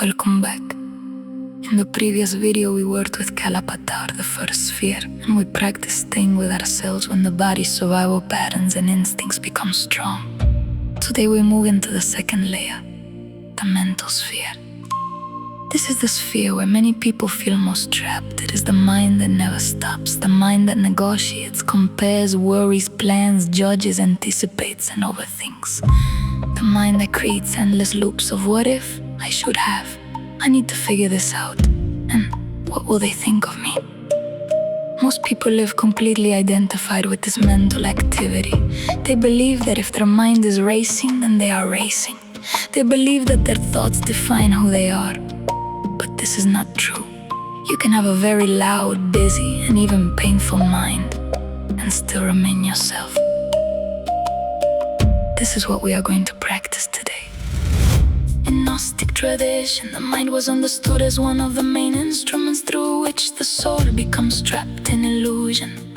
Welcome back. In the previous video we worked with Kalapatar, the first sphere, and we practiced staying with ourselves when the body's survival patterns and instincts become strong. Today we move into the second layer, the mental sphere. This is the sphere where many people feel most trapped. It is the mind that never stops, the mind that negotiates, compares, worries, plans, judges, anticipates, and overthinks. The mind that creates endless loops of what if, I should have, I need to figure this out, and what will they think of me? Most people live completely identified with this mental activity. They believe that if their mind is racing, then they are racing. They believe that their thoughts define who they are. But this is not true. You can have a very loud, busy, and even painful mind, and still remain yourself. This is what we are going to practice today. In Gnostic tradition, the mind was understood as one of the main instruments through which the soul becomes trapped in illusion.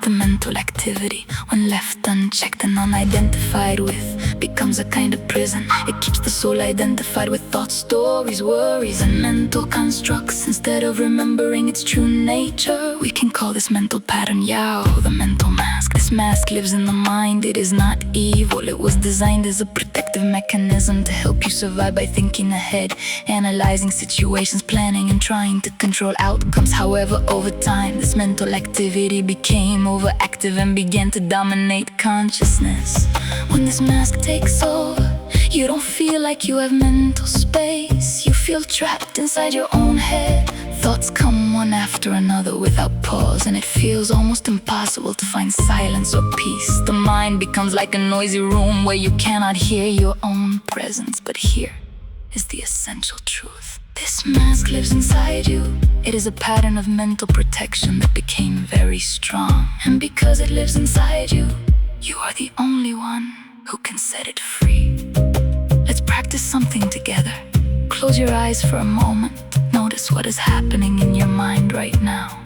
The mental activity, when left unchecked and unidentified with, becomes a kind of prison. It keeps the soul identified with thoughts, stories, worries, and mental constructs. Instead of remembering its true nature, we can call this mental pattern Yao, the mental mask. This mask lives in the mind. It is not evil. It was designed as a protective mechanism to help you survive by thinking ahead, analyzing situations, planning, and trying to control outcomes. However, over time, this mental activity became overactive and began to dominate consciousness. When this mask takes over, you don't feel like you have mental space. You feel trapped inside your own head. Thoughts come one after another without pause, and it feels almost impossible to find silence or peace. The mind becomes like a noisy room where you cannot hear your own presence. But here is the essential truth. This mask lives inside you. It is a pattern of mental protection that became very strong. And because it lives inside you, you are the only one who can set it free. Let's practice something together. Close your eyes for a moment. Notice what is happening in your mind right now.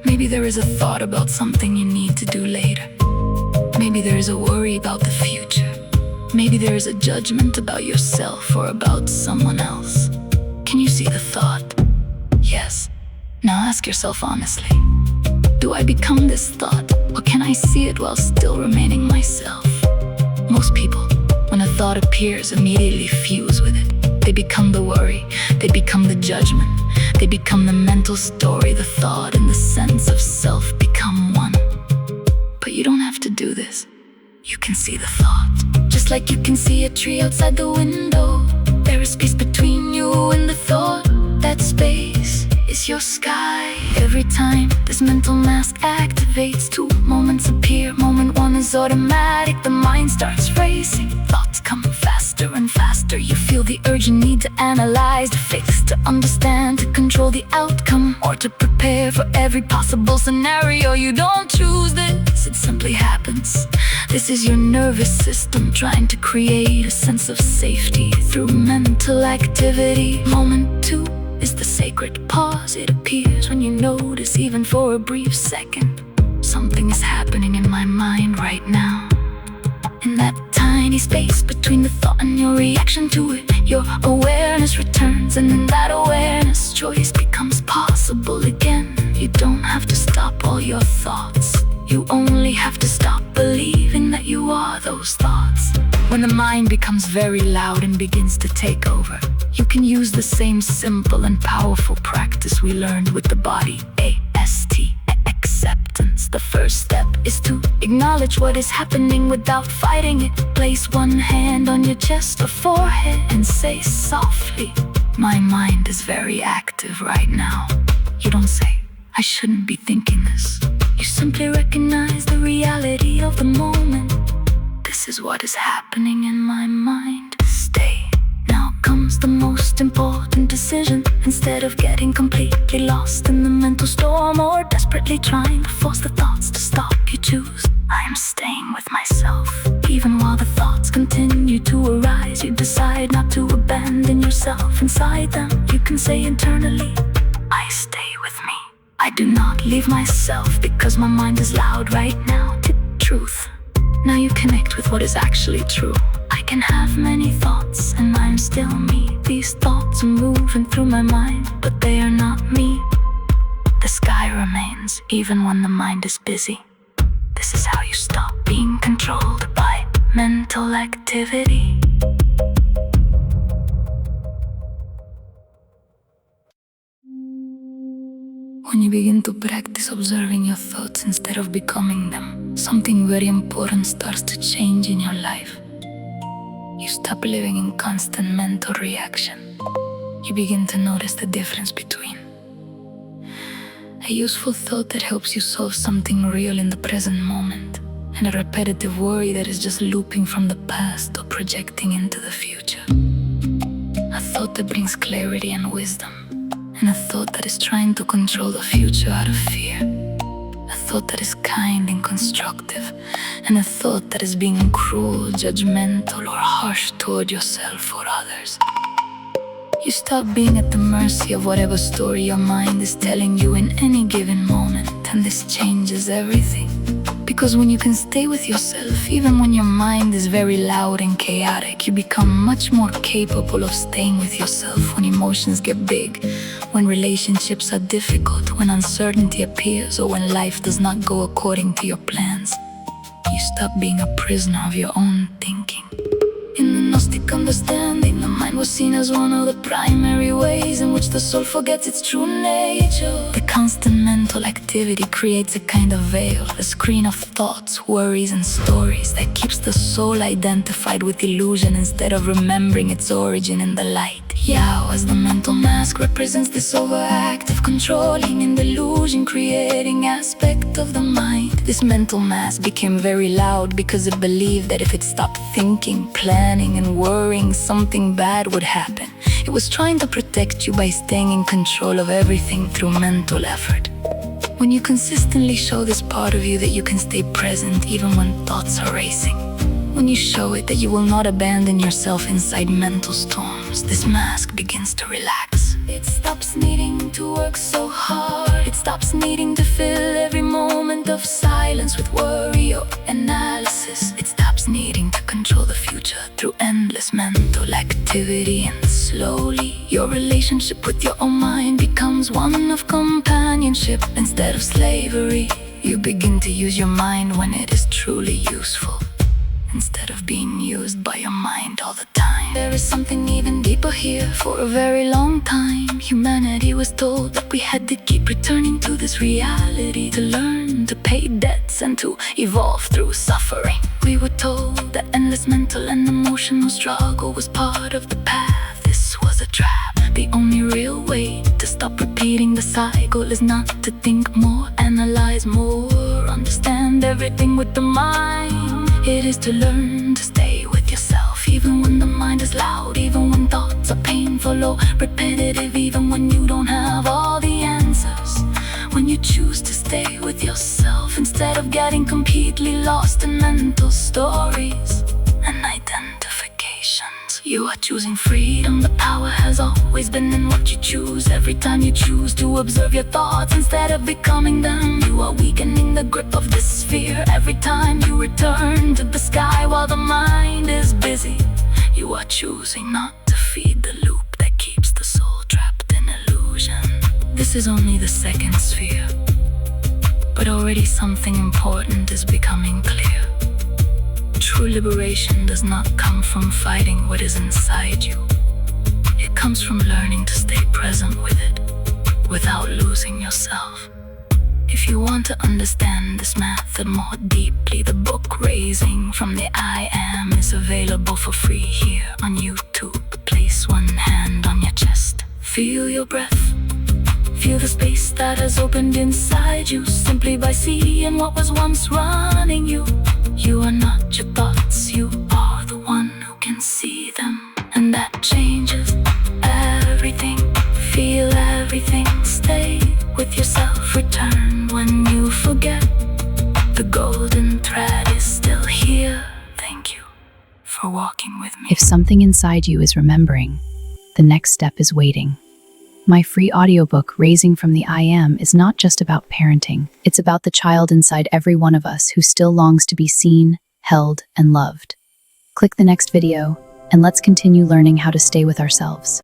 Maybe there is a thought about something you need to do later. Maybe there is a worry about the future. Maybe there is a judgment about yourself or about someone else. Can you see the thought? Yes. Now ask yourself honestly, do I become this thought, or can I see it while still remaining myself? Most people, when a thought appears, immediately fuse with it. They become the worry, they become the judgment, they become the mental story. The thought and the sense of self become one. But you don't have to do this. You can see the thought, just like you can see a tree outside the window. There is space between you and the thought. That space is your sky. Every time this mental mask activates, two moments appear. Moment one is automatic. The mind starts racing. Thoughts come faster and faster. You feel the urgent need to analyze, to fix, to understand, to control the outcome, or to prepare for every possible scenario. You don't choose this, it simply happens. This is your nervous system trying to create a sense of safety through mental activity. Moment two is the sacred pause. It appears when you notice, even for a brief second, something is happening in my mind right now. In that tiny space between the thought and your reaction to it, your awareness returns, and in that awareness, choice becomes possible again. You don't have to stop all your thoughts. You only have to stop believing that you are those thoughts. When the mind becomes very loud and begins to take over, you can use the same simple and powerful practice we learned with the body, A.S.T, acceptance. The first step is to acknowledge what is happening without fighting it. Place one hand on your chest or forehead and say softly, my mind is very active right now. You don't say, I shouldn't be thinking this. You simply recognize the reality of the moment. This is what is happening in my mind. Stay. Now comes the most important decision. Instead of getting completely lost in the mental storm or desperately trying to force the thoughts to stop, you choose, I am staying with myself. Even while the thoughts continue to arise, you decide not to abandon yourself inside them. You can say internally, I stay with me. I do not leave myself because my mind is loud right now. Truth. Now you connect with what is actually true. I can have many thoughts and I'm still me. These thoughts are moving through my mind, but they are not me. The sky remains even when the mind is busy. This is how you stop being controlled by mental activity. When you begin to practice observing your thoughts instead of becoming them, something very important starts to change in your life. You stop living in constant mental reaction. You begin to notice the difference between a useful thought that helps you solve something real in the present moment, and a repetitive worry that is just looping from the past or projecting into the future. A thought that brings clarity and wisdom, and a thought that is trying to control the future out of fear. A thought that is kind and constructive, and a thought that is being cruel, judgmental, or harsh toward yourself or others. You stop being at the mercy of whatever story your mind is telling you in any given moment, and this changes everything. Because when you can stay with yourself, even when your mind is very loud and chaotic, you become much more capable of staying with yourself when emotions get big, when relationships are difficult, when uncertainty appears, or when life does not go according to your plans. You stop being a prisoner of your own thinking. In the Gnostic understanding, the mind was seen as one of the primary ways in which the soul forgets its true nature. The constant mental activity creates a kind of veil, a screen of thoughts, worries, and stories that keeps the soul identified with illusion instead of remembering its origin in the light. Yao, as the mental mask, represents this overactive, controlling and delusion creating aspect of the mind. This mental mask became very loud because it believed that if it stopped thinking, planning, and worrying, something bad would happen. It was trying to protect you by staying in control of everything through mental effort. When you consistently show this part of you that you can stay present even when thoughts are racing, when you show it that you will not abandon yourself inside mental storms, this mask begins to relax. It stops needing to work so hard. It stops needing to fill every moment of silence with worry or analysis. It stops needing to control the future through endless mental activity. And slowly, your relationship with your own mind becomes one of companionship instead of slavery. You begin to use your mind when it is truly useful, instead of being used by your mind all the time. There is something even deeper here. For a very long time, humanity was told that we had to keep returning to this reality, to learn, to pay debts, and to evolve through suffering. We were told that endless mental and emotional struggle was part of the path. This was a trap. The only real way to stop repeating the cycle is not to think more, analyze more, understand everything with the mind. It is to learn to stay with yourself, even when the mind is loud, even when thoughts are painful or repetitive, even when you don't have all the answers. When you choose to stay with yourself instead of getting completely lost in mental stories and identifications, you are choosing freedom. The power has always been in what you choose. Every time you choose to observe your thoughts instead of becoming them, you are weakening the grip of this sphere. Every time you return to the sky while the mind is busy, you are choosing not to feed the loop that keeps the soul trapped in illusion. This is only the second sphere, but already something important is becoming clear. True liberation does not come from fighting what is inside you. It comes from learning to stay present with it, without losing yourself. If you want to understand this method more deeply, the book Raising from the I Am is available for free here on YouTube. Place one hand on your chest. Feel your breath. Feel the space that has opened inside you simply by seeing what was once running you. You are not your thoughts, you are the one who can see them. And that changes everything. Feel everything. Stay with yourself. Return when you forget. The golden thread is still here. Thank you for walking with me. If something inside you is remembering, the next step is waiting. My free audiobook, Raising from the I Am, is not just about parenting. It's about the child inside every one of us who still longs to be seen, held, and loved. Click the next video, and let's continue learning how to stay with ourselves.